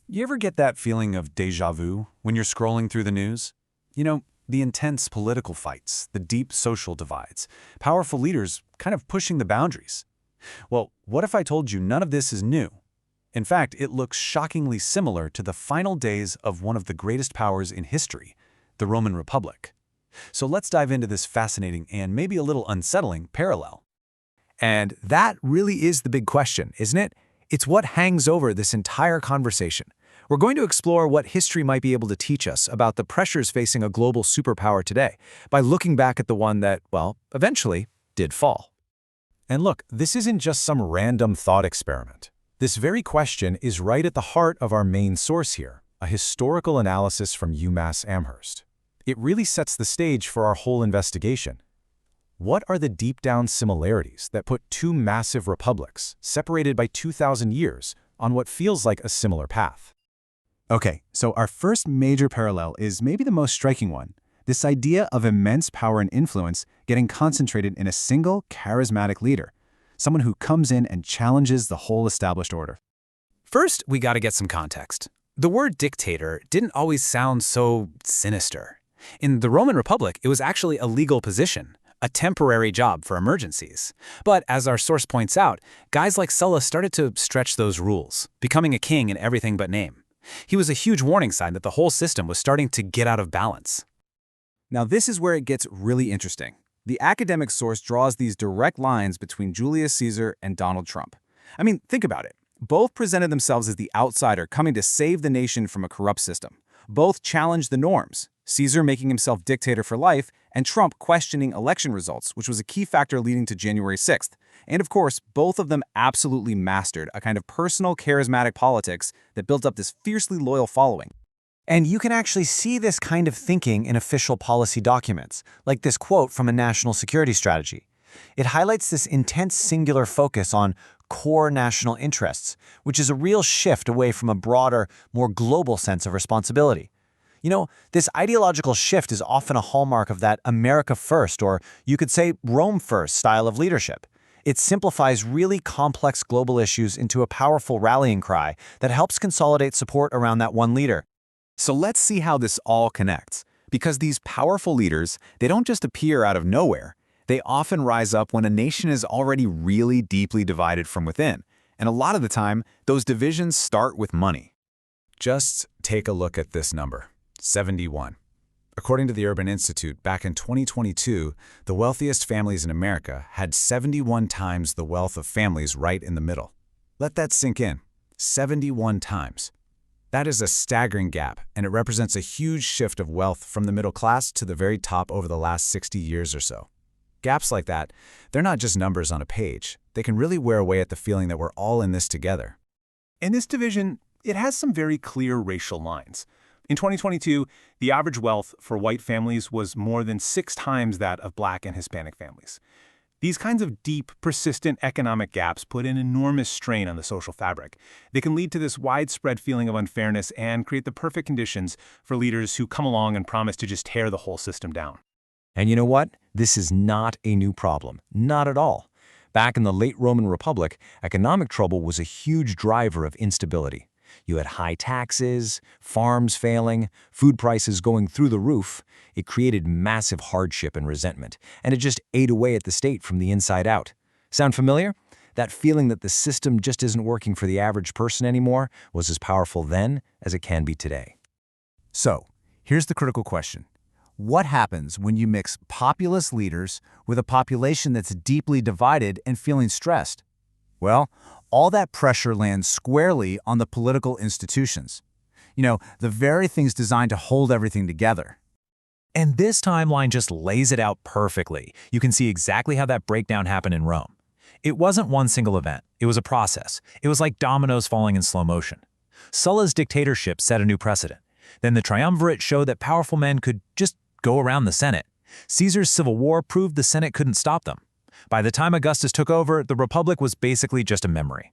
You ever get that feeling of déjà vu when you're scrolling through the news? You know, the intense political fights, the deep social divides, powerful leaders kind of pushing the boundaries. Well, what if I told you none of this is new? In fact, it looks shockingly similar to the final days of one of the greatest powers in history, the Roman Republic. So let's dive into this fascinating and maybe a little unsettling parallel. And that really is the big question, isn't it? It's what hangs over this entire conversation. We're going to explore what history might be able to teach us about the pressures facing a global superpower today by looking back at the one that, well, eventually did fall. And look, this isn't just some random thought experiment. This very question is right at the heart of our main source here, a historical analysis from UMass Amherst. It really sets the stage for our whole investigation. What are the deep-down similarities that put two massive republics, separated by 2,000 years, on what feels like a similar path? Okay, so our first major parallel is maybe the most striking one. This idea of immense power and influence getting concentrated in a single, charismatic leader, someone who comes in and challenges the whole established order. First, we got to get some context. The word dictator didn't always sound so sinister. In the Roman Republic, it was actually a legal position, a temporary job for emergencies. But as our source points out, guys like Sulla started to stretch those rules, becoming a king in everything but name. He was a huge warning sign that the whole system was starting to get out of balance. Now this is where it gets really interesting. The academic source draws these direct lines between Julius Caesar and Donald Trump. I mean, think about it. Both presented themselves as the outsider coming to save the nation from a corrupt system. Both challenged the norms, Caesar making himself dictator for life, and Trump questioning election results, which was a key factor leading to January 6th. And of course, both of them absolutely mastered a kind of personal, charismatic politics that built up this fiercely loyal following. And you can actually see this kind of thinking in official policy documents, like this quote from a national security strategy. It highlights this intense singular focus on core national interests, which is a real shift away from a broader, more global sense of responsibility. You know, this ideological shift is often a hallmark of that America first, or you could say Rome first style of leadership. It simplifies really complex global issues into a powerful rallying cry that helps consolidate support around that one leader. So let's see how this all connects. Because these powerful leaders, they don't just appear out of nowhere. They often rise up when a nation is already really deeply divided from within. And a lot of the time, those divisions start with money. Just take a look at this number, 71. According to the Urban Institute, back in 2022, the wealthiest families in America had 71 times the wealth of families right in the middle. Let that sink in. 71 times. That is a staggering gap, and it represents a huge shift of wealth from the middle class to the very top over the last 60 years or so. Gaps like that, they're not just numbers on a page. They can really wear away at the feeling that we're all in this together. And this division, it has some very clear racial lines. In 2022, the average wealth for white families was more than 6 times that of Black and Hispanic families. These kinds of deep, persistent economic gaps put an enormous strain on the social fabric. They can lead to this widespread feeling of unfairness and create the perfect conditions for leaders who come along and promise to just tear the whole system down. And you know what? This is not a new problem. Not at all. Back in the late Roman Republic, economic trouble was a huge driver of instability. You had high taxes, farms failing, food prices going through the roof. It created massive hardship and resentment, and it just ate away at the state from the inside out. Sound familiar? That feeling that the system just isn't working for the average person anymore was as powerful then as it can be today. So, here's the critical question. What happens when you mix populist leaders with a population that's deeply divided and feeling stressed? Well, all that pressure lands squarely on the political institutions. You know, the very things designed to hold everything together. And this timeline just lays it out perfectly. You can see exactly how that breakdown happened in Rome. It wasn't one single event. It was a process. It was like dominoes falling in slow motion. Sulla's dictatorship set a new precedent. Then the triumvirate showed that powerful men could just go around the Senate. Caesar's civil war proved the Senate couldn't stop them. By the time Augustus took over, the Republic was basically just a memory.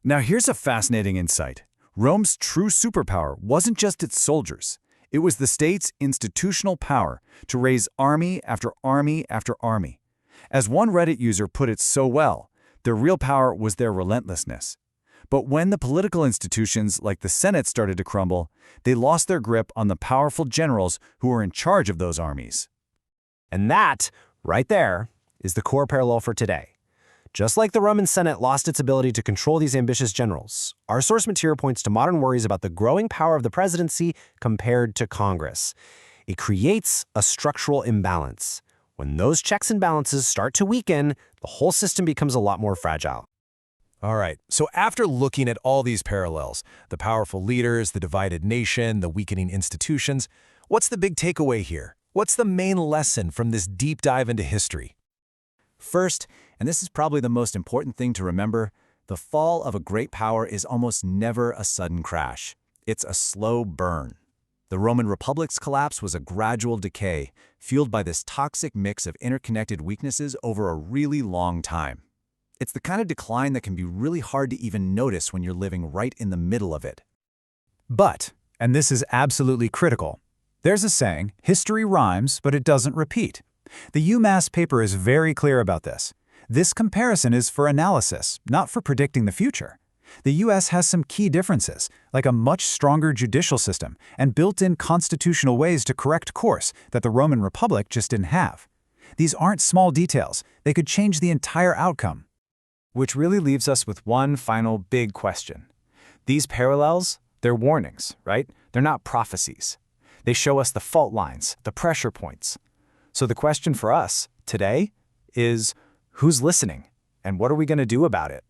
Now here's a fascinating insight. Rome's true superpower wasn't just its soldiers. It was the state's institutional power to raise army after army after army. As one Reddit user put it so well, their real power was their relentlessness. But when the political institutions like the Senate started to crumble, they lost their grip on the powerful generals who were in charge of those armies. And that, right there, is the core parallel for today. Just like the Roman Senate lost its ability to control these ambitious generals, our source material points to modern worries about the growing power of the presidency compared to Congress. It creates a structural imbalance. When those checks and balances start to weaken, the whole system becomes a lot more fragile. All right, so after looking at all these parallels, the powerful leaders, the divided nation, the weakening institutions, what's the big takeaway here? What's the main lesson from this deep dive into history? First, and this is probably the most important thing to remember, the fall of a great power is almost never a sudden crash. It's a slow burn. The Roman Republic's collapse was a gradual decay, fueled by this toxic mix of interconnected weaknesses over a really long time. It's the kind of decline that can be really hard to even notice when you're living right in the middle of it. But, and this is absolutely critical, there's a saying, history rhymes, but it doesn't repeat. The UMass paper is very clear about this. This comparison is for analysis, not for predicting the future. The U.S. has some key differences, like a much stronger judicial system and built-in constitutional ways to correct course that the Roman Republic just didn't have. These aren't small details. They could change the entire outcome. Which really leaves us with one final big question. These parallels, they're warnings, right? They're not prophecies. They show us the fault lines, the pressure points. So the question for us today is, who's listening? And what are we going to do about it?